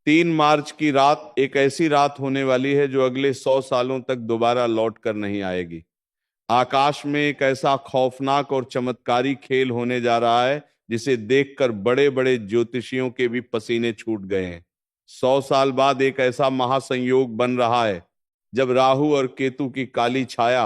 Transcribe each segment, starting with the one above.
3 मार्च की रात एक ऐसी रात होने वाली है जो अगले 100 सालों तक दोबारा लौट कर नहीं आएगी। आकाश में एक ऐसा खौफनाक और चमत्कारी खेल होने जा रहा है जिसे देखकर बड़े बड़े ज्योतिषियों के भी पसीने छूट गए हैं। 100 साल बाद एक ऐसा महासंयोग बन रहा है जब राहु और केतु की काली छाया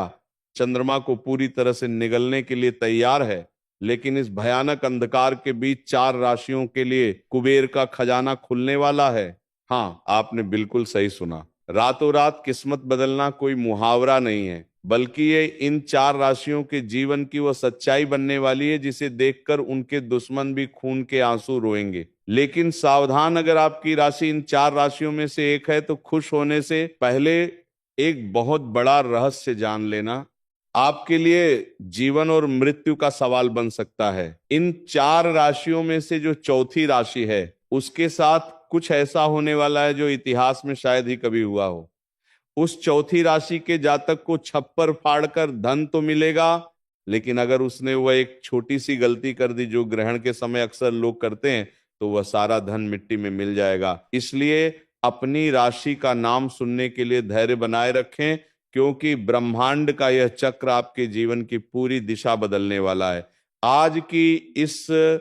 चंद्रमा को पूरी तरह से निगलने के लिए तैयार है। लेकिन इस भयानक अंधकार के बीच 4 राशियों के लिए कुबेर का खजाना खुलने वाला है। हाँ, आपने बिल्कुल सही सुना। रातों रात किस्मत बदलना कोई मुहावरा नहीं है, बल्कि ये इन 4 राशियों के जीवन की वह सच्चाई बनने वाली है जिसे देखकर उनके दुश्मन भी खून के आंसू रोएंगे। लेकिन सावधान, अगर आपकी राशि इन 4 राशियों में से एक है तो खुश होने से पहले एक बहुत बड़ा रहस्य जान लेना आपके लिए जीवन और मृत्यु का सवाल बन सकता है। इन 4 राशियों में से जो चौथी राशि है उसके साथ कुछ ऐसा होने वाला है जो इतिहास में शायद ही कभी हुआ हो। उस चौथी राशि के जातक को छप्पर फाड़कर धन तो मिलेगा, लेकिन अगर उसने वह एक छोटी सी गलती कर दी जो ग्रहण के समय अक्सर लोग करते हैं, तो वह सारा धन मिट्टी में मिल जाएगा। इसलिए अपनी राशि का नाम सुनने के लिए धैर्य बनाए रखें, क्योंकि ब्रह्मांड का यह चक्र आपके जीवन की पूरी दिशा बदलने वाला है। आज की इस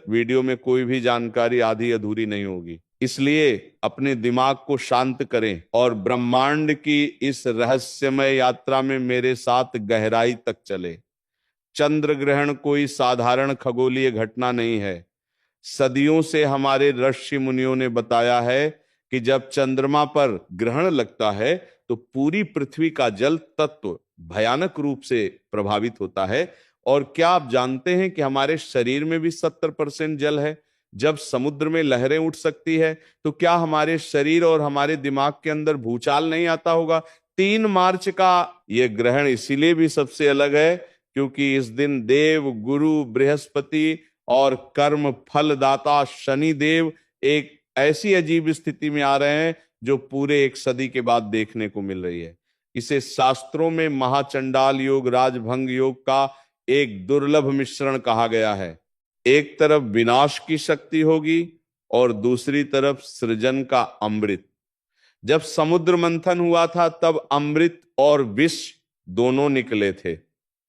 वीडियो में कोई भी जानकारी आधी अधूरी नहीं होगी, इसलिए अपने दिमाग को शांत करें और ब्रह्मांड की इस रहस्यमय यात्रा में मेरे साथ गहराई तक चले। चंद्र ग्रहण कोई साधारण खगोलीय घटना नहीं है। सदियों से हमारे ऋषि मुनियों ने बताया है कि जब चंद्रमा पर ग्रहण लगता है तो पूरी पृथ्वी का जल तत्व भयानक रूप से प्रभावित होता है। और क्या आप जानते हैं कि हमारे शरीर में भी 70% जल है। जब समुद्र में लहरें उठ सकती है तो क्या हमारे शरीर और हमारे दिमाग के अंदर भूचाल नहीं आता होगा। 3 मार्च का यह ग्रहण इसीलिए भी सबसे अलग है क्योंकि इस दिन देव गुरु बृहस्पति और कर्म फलदाता शनि देव एक ऐसी अजीब स्थिति में आ रहे हैं जो पूरे एक सदी के बाद देखने को मिल रही है। इसे शास्त्रों में महाचंडाल योग, राजभंग योग का एक दुर्लभ मिश्रण कहा गया है। एक तरफ विनाश की शक्ति होगी और दूसरी तरफ सृजन का अमृत। जब समुद्र मंथन हुआ था तब अमृत और विष दोनों निकले थे।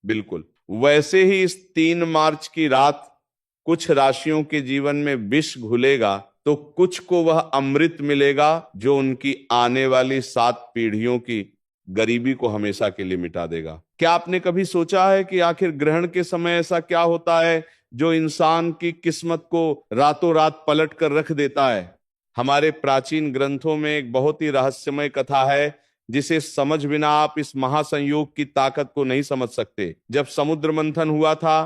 बिल्कुल वैसे ही इस 3 मार्च की रात कुछ राशियों के जीवन में विष घुलेगा तो कुछ को वह अमृत मिलेगा जो उनकी आने वाली 7 पीढ़ियों की गरीबी को हमेशा के लिए मिटा देगा। क्या आपने कभी सोचा है कि आखिर ग्रहण के समय ऐसा क्या होता है जो इंसान की किस्मत को रातों रात पलट कर रख देता है। हमारे प्राचीन ग्रंथों में एक बहुत ही रहस्यमय कथा है जिसे समझ बिना आप इस महासंयोग की ताकत को नहीं समझ सकते। जब समुद्र मंथन हुआ था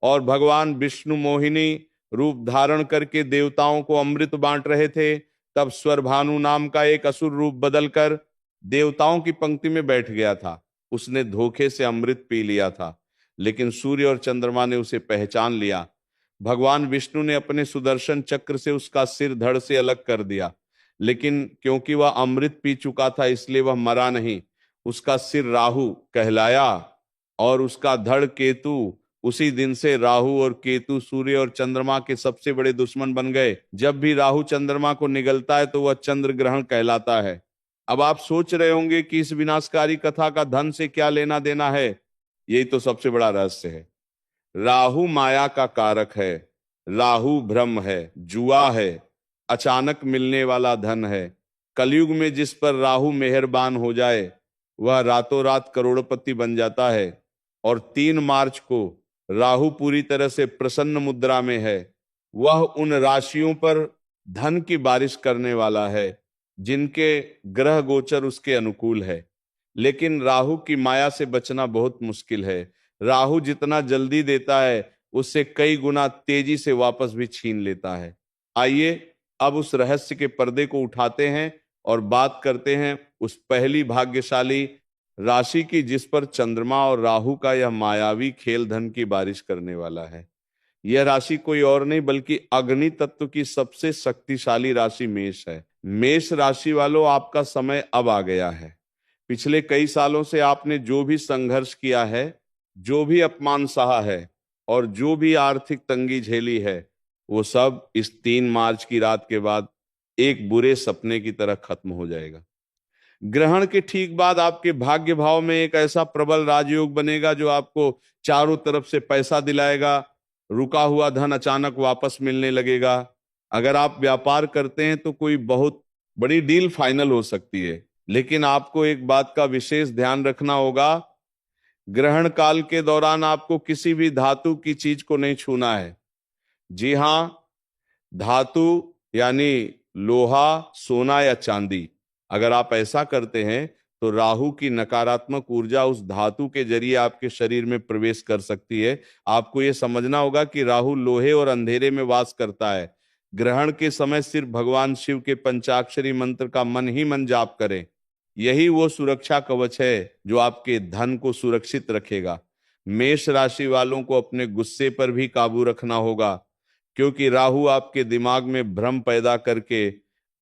और भगवान विष्णु मोहिनी रूप धारण करके देवताओं को अमृत बांट रहे थे, तब स्वरभानु नाम का एक असुर रूप बदलकर देवताओं की पंक्ति में बैठ गया था। उसने धोखे से अमृत पी लिया था, लेकिन सूर्य और चंद्रमा ने उसे पहचान लिया। भगवान विष्णु ने अपने सुदर्शन चक्र से उसका सिर धड़ से अलग कर दिया, लेकिन क्योंकि वह अमृत पी चुका था इसलिए वह मरा नहीं। उसका सिर राहु कहलाया और उसका धड़ केतु। उसी दिन से राहु और केतु सूर्य और चंद्रमा के सबसे बड़े दुश्मन बन गए। जब भी राहु चंद्रमा को निगलता है तो वह चंद्र ग्रहण कहलाता है। अब आप सोच रहे होंगे कि इस विनाशकारी कथा का धन से क्या लेना देना है। यही तो सबसे बड़ा रहस्य है। राहु माया का कारक है, राहु भ्रम है, जुआ है, अचानक मिलने वाला धन है। कलयुग में जिस पर राहु मेहरबान हो जाए वह रातों रात करोड़पति बन जाता है। और 3 मार्च को राहु पूरी तरह से प्रसन्न मुद्रा में है। वह उन राशियों पर धन की बारिश करने वाला है जिनके ग्रह गोचर उसके अनुकूल है। लेकिन राहु की माया से बचना बहुत मुश्किल है। राहु जितना जल्दी देता है उससे कई गुना तेजी से वापस भी छीन लेता है। आइए अब उस रहस्य के पर्दे को उठाते हैं और बात करते हैं उस पहली भाग्यशाली राशि की जिस पर चंद्रमा और राहु का यह मायावी खेल धन की बारिश करने वाला है। यह राशि कोई और नहीं बल्कि अग्नि तत्व की सबसे शक्तिशाली राशि मेष है। मेष राशि वालों, आपका समय अब आ गया है। पिछले कई सालों से आपने जो भी संघर्ष किया है, जो भी अपमान सहा है और जो भी आर्थिक तंगी झेली है, वो सब इस 3 मार्च की रात के बाद एक बुरे सपने की तरह खत्म हो जाएगा। ग्रहण के ठीक बाद आपके भाग्य भाव में एक ऐसा प्रबल राजयोग बनेगा जो आपको चारों तरफ से पैसा दिलाएगा, रुका हुआ धन अचानक वापस मिलने लगेगा। अगर आप व्यापार करते हैं तो कोई बहुत बड़ी डील फाइनल हो सकती है, लेकिन आपको एक बात का विशेष ध्यान रखना होगा, ग्रहण काल के दौरान आपको किसी भी धातु की चीज को नहीं छूना है। जी हां, धातु यानी लोहा, सोना या चांदी। अगर आप ऐसा करते हैं तो राहु की नकारात्मक ऊर्जा उस धातु के जरिए आपके शरीर में प्रवेश कर सकती है। आपको यह समझना होगा कि राहु लोहे और अंधेरे में वास करता है। ग्रहण के समय सिर्फ भगवान शिव के पंचाक्षरी मंत्र का मन ही मन जाप करें। यही वो सुरक्षा कवच है जो आपके धन को सुरक्षित रखेगा। मेष राशि वालों को अपने गुस्से पर भी काबू रखना होगा, क्योंकि राहु आपके दिमाग में भ्रम पैदा करके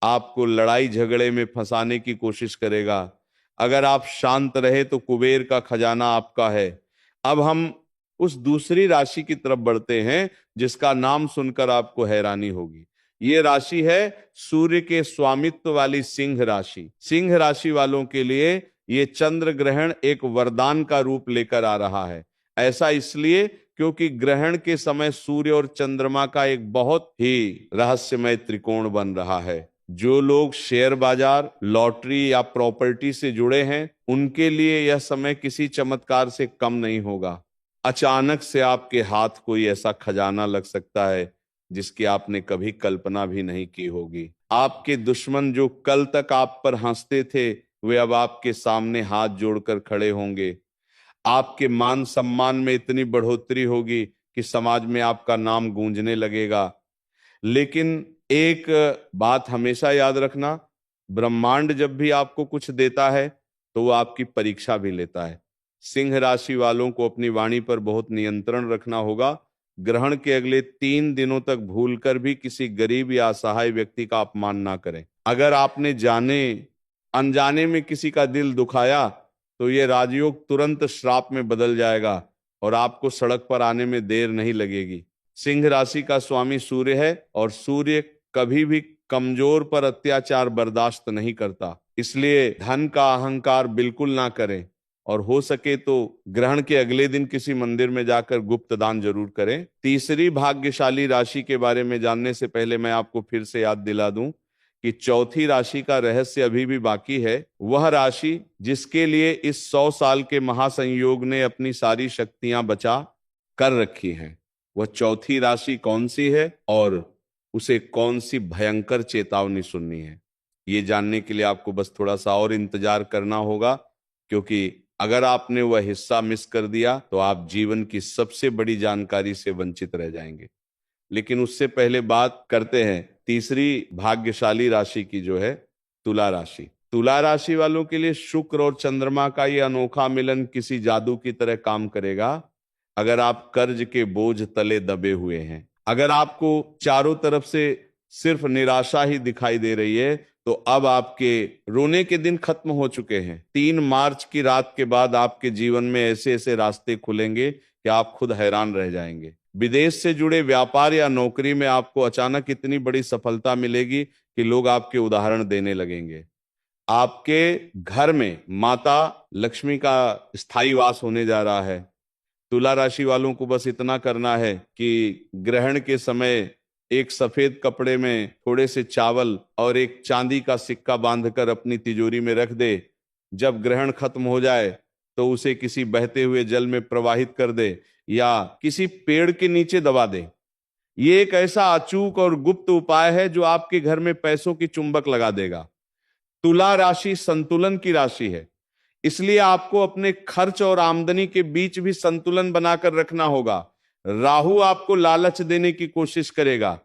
आपको लड़ाई झगड़े में फंसाने की कोशिश करेगा। अगर आप शांत रहे तो कुबेर का खजाना आपका है। अब हम उस दूसरी राशि की तरफ बढ़ते हैं जिसका नाम सुनकर आपको हैरानी होगी। ये राशि है सूर्य के स्वामित्व वाली सिंह राशि। सिंह राशि वालों के लिए ये चंद्र ग्रहण एक वरदान का रूप लेकर आ रहा है। ऐसा इसलिए क्योंकि ग्रहण के समय सूर्य और चंद्रमा का एक बहुत ही रहस्यमय त्रिकोण बन रहा है। जो लोग शेयर बाजार, लॉटरी या प्रॉपर्टी से जुड़े हैं, उनके लिए यह समय किसी चमत्कार से कम नहीं होगा। अचानक से आपके हाथ कोई ऐसा खजाना लग सकता है जिसकी आपने कभी कल्पना भी नहीं की होगी। आपके दुश्मन जो कल तक आप पर हंसते थे, वे अब आपके सामने हाथ जोड़कर खड़े होंगे। आपके मान सम्मान में इतनी बढ़ोतरी होगी कि समाज में आपका नाम गूंजने लगेगा। लेकिन एक बात हमेशा याद रखना, ब्रह्मांड जब भी आपको कुछ देता है तो वो आपकी परीक्षा भी लेता है। सिंह राशि वालों को अपनी वाणी पर बहुत नियंत्रण रखना होगा। ग्रहण के अगले 3 दिनों तक भूलकर भी किसी गरीब या असहाय व्यक्ति का अपमान ना करें। अगर आपने जाने अनजाने में किसी का दिल दुखाया तो ये राजयोग तुरंत श्राप में बदल जाएगा और आपको सड़क पर आने में देर नहीं लगेगी। सिंह राशि का स्वामी सूर्य है और सूर्य कभी भी कमजोर पर अत्याचार बर्दाश्त नहीं करता। इसलिए धन का अहंकार बिल्कुल ना करें और हो सके तो ग्रहण के अगले दिन किसी मंदिर में जाकर गुप्त दान जरूर करें। तीसरी भाग्यशाली राशि के बारे में जानने से पहले मैं आपको फिर से याद दिला दूं कि चौथी राशि का रहस्य अभी भी बाकी है। वह राशि जिसके लिए इस 100 साल के महासंयोग ने अपनी सारी शक्तियां बचा कर रखी हैं, वह चौथी राशि कौन सी है और उसे कौन सी भयंकर चेतावनी सुननी है, ये जानने के लिए आपको बस थोड़ा सा और इंतजार करना होगा, क्योंकि अगर आपने वह हिस्सा मिस कर दिया तो आप जीवन की सबसे बड़ी जानकारी से वंचित रह जाएंगे। लेकिन उससे पहले बात करते हैं तीसरी भाग्यशाली राशि की, जो है तुला राशि। तुला राशि वालों के लिए शुक्र और चंद्रमा का यह अनोखा मिलन किसी जादू की तरह काम करेगा। अगर आप कर्ज के बोझ तले दबे हुए हैं, अगर आपको चारों तरफ से सिर्फ निराशा ही दिखाई दे रही है, तो अब आपके रोने के दिन खत्म हो चुके हैं। 3 मार्च की रात के बाद आपके जीवन में ऐसे ऐसे रास्ते खुलेंगे कि आप खुद हैरान रह जाएंगे। विदेश से जुड़े व्यापार या नौकरी में आपको अचानक इतनी बड़ी सफलता मिलेगी कि लोग आपके उदाहरण देने लगेंगे। आपके घर में माता लक्ष्मी का स्थायी वास होने जा रहा है। तुला राशि वालों को बस इतना करना है कि ग्रहण के समय एक सफेद कपड़े में थोड़े से चावल और एक चांदी का सिक्का बांधकर अपनी तिजोरी में रख दे। जब ग्रहण खत्म हो जाए तो उसे किसी बहते हुए जल में प्रवाहित कर दे या किसी पेड़ के नीचे दबा दे। ये एक ऐसा अचूक और गुप्त उपाय है जो आपके घर में पैसों की चुंबक लगा देगा। तुला राशि संतुलन की राशि है, इसलिए आपको अपने खर्च और आमदनी के बीच भी संतुलन बनाकर रखना होगा। राहु आपको लालच देने की कोशिश करेगा।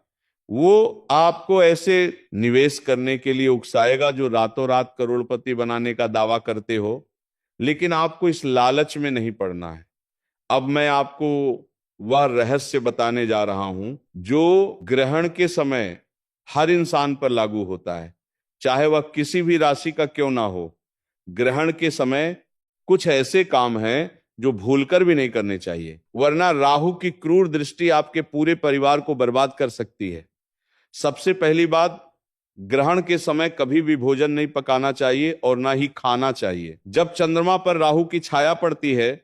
वो आपको ऐसे निवेश करने के लिए उकसाएगा जो रातों रात करोड़पति बनाने का दावा करते हो, लेकिन आपको इस लालच में नहीं पड़ना है। अब मैं आपको वह रहस्य बताने जा रहा हूं जो ग्रहण के समय हर इंसान पर लागू होता है, चाहे वह किसी भी राशि का क्यों ना हो। ग्रहण के समय कुछ ऐसे काम हैं जो भूलकर भी नहीं करने चाहिए, वरना राहु की क्रूर दृष्टि आपके पूरे परिवार को बर्बाद कर सकती है। सबसे पहली बात, ग्रहण के समय कभी भी भोजन नहीं पकाना चाहिए और ना ही खाना चाहिए। जब चंद्रमा पर राहु की छाया पड़ती है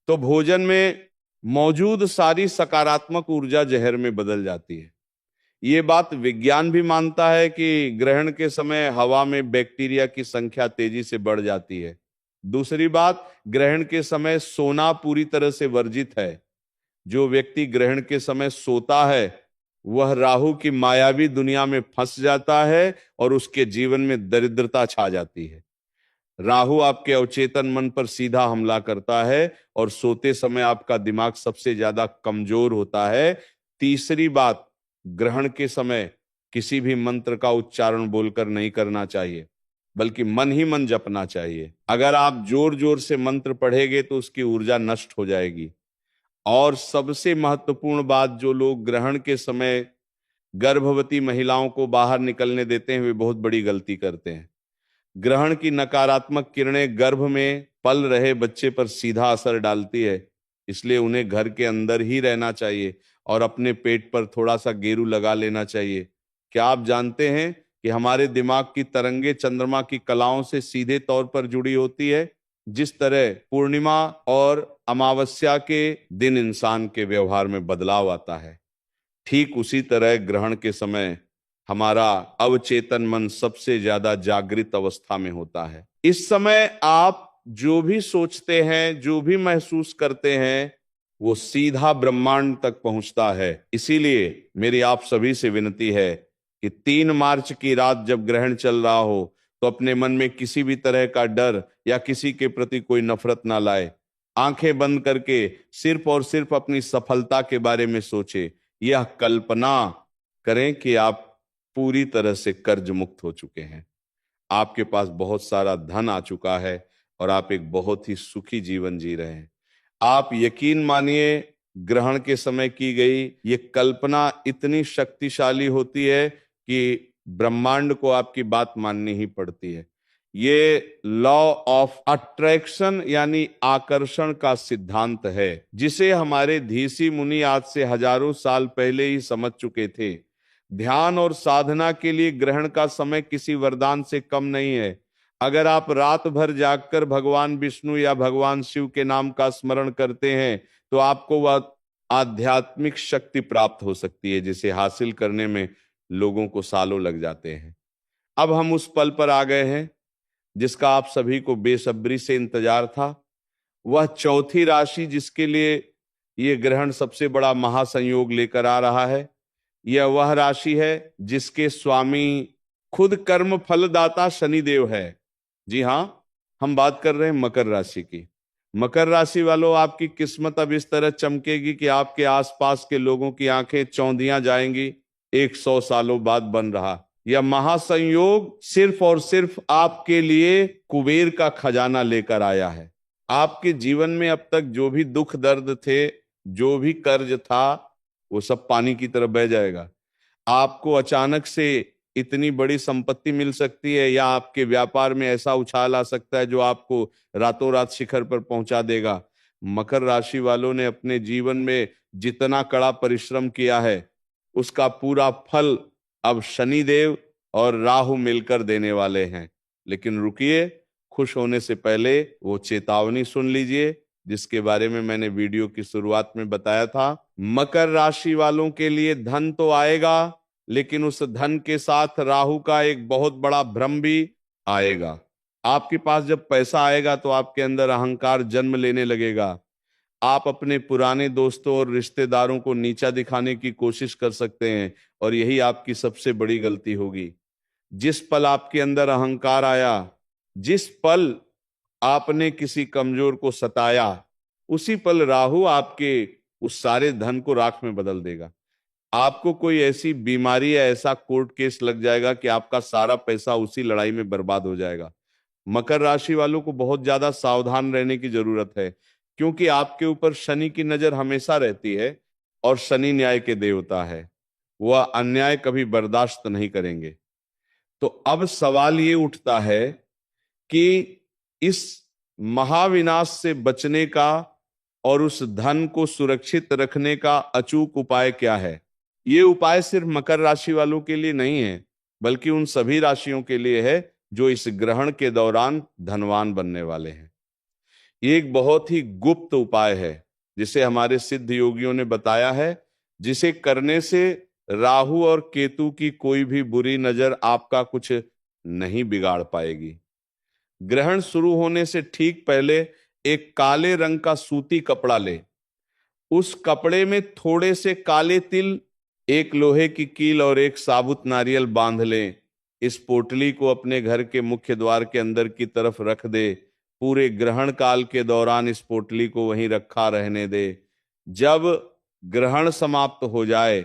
तो भोजन में मौजूद सारी सकारात्मक ऊर्जा जहर में बदल जाती है। ये बात विज्ञान भी मानता है कि ग्रहण के समय हवा में बैक्टीरिया की संख्या तेजी से बढ़ जाती है। दूसरी बात, ग्रहण के समय सोना पूरी तरह से वर्जित है। जो व्यक्ति ग्रहण के समय सोता है वह राहु की मायावी दुनिया में फंस जाता है और उसके जीवन में दरिद्रता छा जाती है। राहु आपके अवचेतन मन पर सीधा हमला करता है और सोते समय आपका दिमाग सबसे ज्यादा कमजोर होता है। तीसरी बात, ग्रहण के समय किसी भी मंत्र का उच्चारण बोलकर नहीं करना चाहिए, बल्कि मन ही मन जपना चाहिए। अगर आप जोर जोर से मंत्र पढ़ेंगे तो उसकी ऊर्जा नष्ट हो जाएगी। और सबसे महत्वपूर्ण बात, जो लोग ग्रहण के समय गर्भवती महिलाओं को बाहर निकलने देते हैं वे बहुत बड़ी गलती करते हैं। ग्रहण की नकारात्मक किरणें गर्भ में पल रहे बच्चे पर सीधा असर डालती है, इसलिए उन्हें घर के अंदर ही रहना चाहिए और अपने पेट पर थोड़ा सा गेरू लगा लेना चाहिए। क्या आप जानते हैं कि हमारे दिमाग की तरंगे चंद्रमा की कलाओं से सीधे तौर पर जुड़ी होती है? जिस तरह पूर्णिमा और अमावस्या के दिन इंसान के व्यवहार में बदलाव आता है, ठीक उसी तरह ग्रहण के समय हमारा अवचेतन मन सबसे ज्यादा जागृत अवस्था में होता है। इस समय आप जो भी सोचते हैं, जो भी महसूस करते हैं, वो सीधा ब्रह्मांड तक पहुंचता है। इसीलिए मेरी आप सभी से विनती है कि 3 मार्च की रात जब ग्रहण चल रहा हो तो अपने मन में किसी भी तरह का डर या किसी के प्रति कोई नफरत ना लाए। आंखें बंद करके सिर्फ और सिर्फ अपनी सफलता के बारे में सोचे। यह कल्पना करें कि आप पूरी तरह से कर्ज मुक्त हो चुके हैं, आपके पास बहुत सारा धन आ चुका है और आप एक बहुत ही सुखी जीवन जी रहे हैं। आप यकीन मानिए, ग्रहण के समय की गई ये कल्पना इतनी शक्तिशाली होती है कि ब्रह्मांड को आपकी बात माननी ही पड़ती है। ये लॉ ऑफ अट्रैक्शन यानी आकर्षण का सिद्धांत है, जिसे हमारे धीसी मुनि आज से हजारों साल पहले ही समझ चुके थे। ध्यान और साधना के लिए ग्रहण का समय किसी वरदान से कम नहीं है। अगर आप रात भर जागकर भगवान विष्णु या भगवान शिव के नाम का स्मरण करते हैं तो आपको वह आध्यात्मिक शक्ति प्राप्त हो सकती है जिसे हासिल करने में लोगों को सालों लग जाते हैं। अब हम उस पल पर आ गए हैं जिसका आप सभी को बेसब्री से इंतजार था। वह चौथी राशि जिसके लिए यह ग्रहण सबसे बड़ा महासंयोग लेकर आ रहा है, यह वह राशि है जिसके स्वामी खुद कर्म फलदाता शनिदेव है। जी हां, हम बात कर रहे हैं मकर राशि की। मकर राशि वालों, आपकी किस्मत अब इस तरह चमकेगी कि आपके आसपास के लोगों की आंखें चौंधियां जाएंगी। 100 सालों बाद बन रहा यह महासंयोग सिर्फ और सिर्फ आपके लिए कुबेर का खजाना लेकर आया है। आपके जीवन में अब तक जो भी दुख दर्द थे, जो भी कर्ज था, वो सब पानी की तरह बह जाएगा। आपको अचानक से इतनी बड़ी संपत्ति मिल सकती है या आपके व्यापार में ऐसा उछाल आ सकता है जो आपको रातों रात शिखर पर पहुंचा देगा। मकर राशि वालों ने अपने जीवन में जितना कड़ा परिश्रम किया है उसका पूरा फल अब शनिदेव और राहु मिलकर देने वाले हैं। लेकिन रुकिए, खुश होने से पहले वो चेतावनी सुन लीजिए जिसके बारे में मैंने वीडियो की शुरुआत में बताया था। मकर राशि वालों के लिए धन तो आएगा, लेकिन उस धन के साथ राहु का एक बहुत बड़ा भ्रम भी आएगा। आपके पास जब पैसा आएगा तो आपके अंदर अहंकार जन्म लेने लगेगा। आप अपने पुराने दोस्तों और रिश्तेदारों को नीचा दिखाने की कोशिश कर सकते हैं और यही आपकी सबसे बड़ी गलती होगी। जिस पल आपके अंदर अहंकार आया, जिस पल आपने किसी कमजोर को सताया, उसी पल राहु आपके उस सारे धन को राख में बदल देगा। आपको कोई ऐसी बीमारी या ऐसा कोर्ट केस लग जाएगा कि आपका सारा पैसा उसी लड़ाई में बर्बाद हो जाएगा। मकर राशि वालों को बहुत ज्यादा सावधान रहने की जरूरत है, क्योंकि आपके ऊपर शनि की नजर हमेशा रहती है और शनि न्याय के देवता है। वह अन्याय कभी बर्दाश्त नहीं करेंगे। तो अब सवाल ये उठता है कि इस महाविनाश से बचने का और उस धन को सुरक्षित रखने का अचूक उपाय क्या है। ये उपाय सिर्फ मकर राशि वालों के लिए नहीं है, बल्कि उन सभी राशियों के लिए है जो इस ग्रहण के दौरान धनवान बनने वाले हैं। ये एक बहुत ही गुप्त उपाय है जिसे हमारे सिद्ध योगियों ने बताया है, जिसे करने से राहु और केतु की कोई भी बुरी नजर आपका कुछ नहीं बिगाड़ पाएगी। ग्रहण शुरू होने से ठीक पहले एक काले रंग का सूती कपड़ा ले, उस कपड़े में थोड़े से काले तिल, एक लोहे की कील और एक साबुत नारियल बांध लें। इस पोटली को अपने घर के मुख्य द्वार के अंदर की तरफ रख दे। पूरे ग्रहण काल के दौरान इस पोटली को वहीं रखा रहने दे। जब ग्रहण समाप्त हो जाए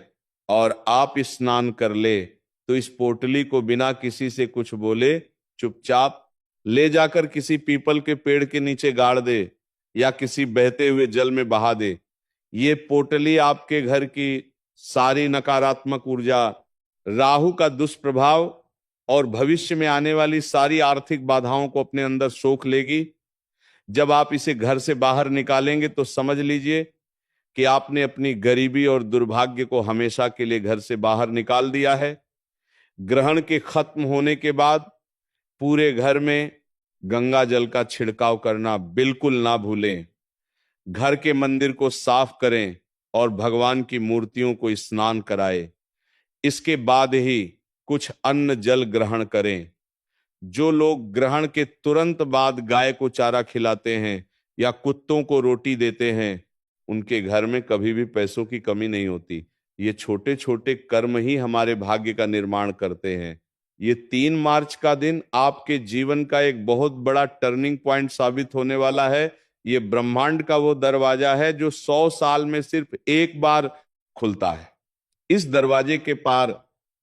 और आप स्नान कर ले तो इस पोटली को बिना किसी से कुछ बोले चुपचाप ले जाकर किसी पीपल के पेड़ के नीचे गाड़ दे या किसी बहते हुए जल में बहा दे। ये पोटली आपके घर की सारी नकारात्मक ऊर्जा, राहु का दुष्प्रभाव और भविष्य में आने वाली सारी आर्थिक बाधाओं को अपने अंदर सोख लेगी। जब आप इसे घर से बाहर निकालेंगे तो समझ लीजिए कि आपने अपनी गरीबी और दुर्भाग्य को हमेशा के लिए घर से बाहर निकाल दिया है। ग्रहण के खत्म होने के बाद पूरे घर में गंगा जल का छिड़काव करना बिल्कुल ना भूलें। घर के मंदिर को साफ करें और भगवान की मूर्तियों को स्नान कराएं। इसके बाद ही कुछ अन्न जल ग्रहण करें। जो लोग ग्रहण के तुरंत बाद गाय को चारा खिलाते हैं या कुत्तों को रोटी देते हैं, उनके घर में कभी भी पैसों की कमी नहीं होती। ये छोटे छोटे कर्म ही हमारे भाग्य का निर्माण करते हैं। ये 3 मार्च का दिन आपके जीवन का एक बहुत बड़ा टर्निंग पॉइंट साबित होने वाला है। ये ब्रह्मांड का वो दरवाजा है जो 100 साल में सिर्फ एक बार खुलता है। इस दरवाजे के पार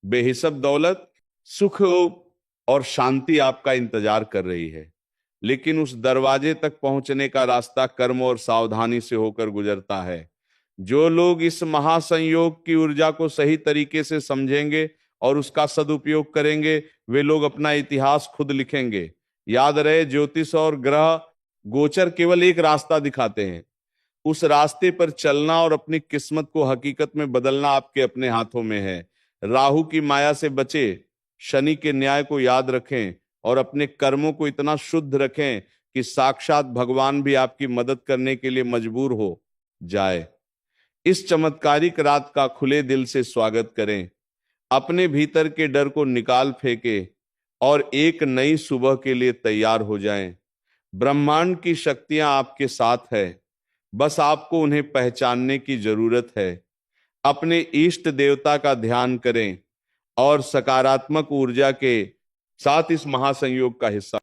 बेहिसाब दौलत, सुख और शांति आपका इंतजार कर रही है, लेकिन उस दरवाजे तक पहुंचने का रास्ता कर्म और सावधानी से होकर गुजरता है। जो लोग इस महासंयोग की ऊर्जा को सही तरीके से समझेंगे और उसका सदुपयोग करेंगे, वे लोग अपना इतिहास खुद लिखेंगे। याद रहे, ज्योतिष और ग्रह गोचर केवल एक रास्ता दिखाते हैं। उस रास्ते पर चलना और अपनी किस्मत को हकीकत में बदलना आपके अपने हाथों में है। राहु की माया से बचे, शनि के न्याय को याद रखें और अपने कर्मों को इतना शुद्ध रखें कि साक्षात भगवान भी आपकी मदद करने के लिए मजबूर हो जाए। इस चमत्कारिक रात का खुले दिल से स्वागत करें। अपने भीतर के डर को निकाल फेंके और एक नई सुबह के लिए तैयार हो जाएं। ब्रह्मांड की शक्तियां आपके साथ है, बस आपको उन्हें पहचानने की जरूरत है। अपने इष्ट देवता का ध्यान करें और सकारात्मक ऊर्जा के साथ इस महासंयोग का हिस्सा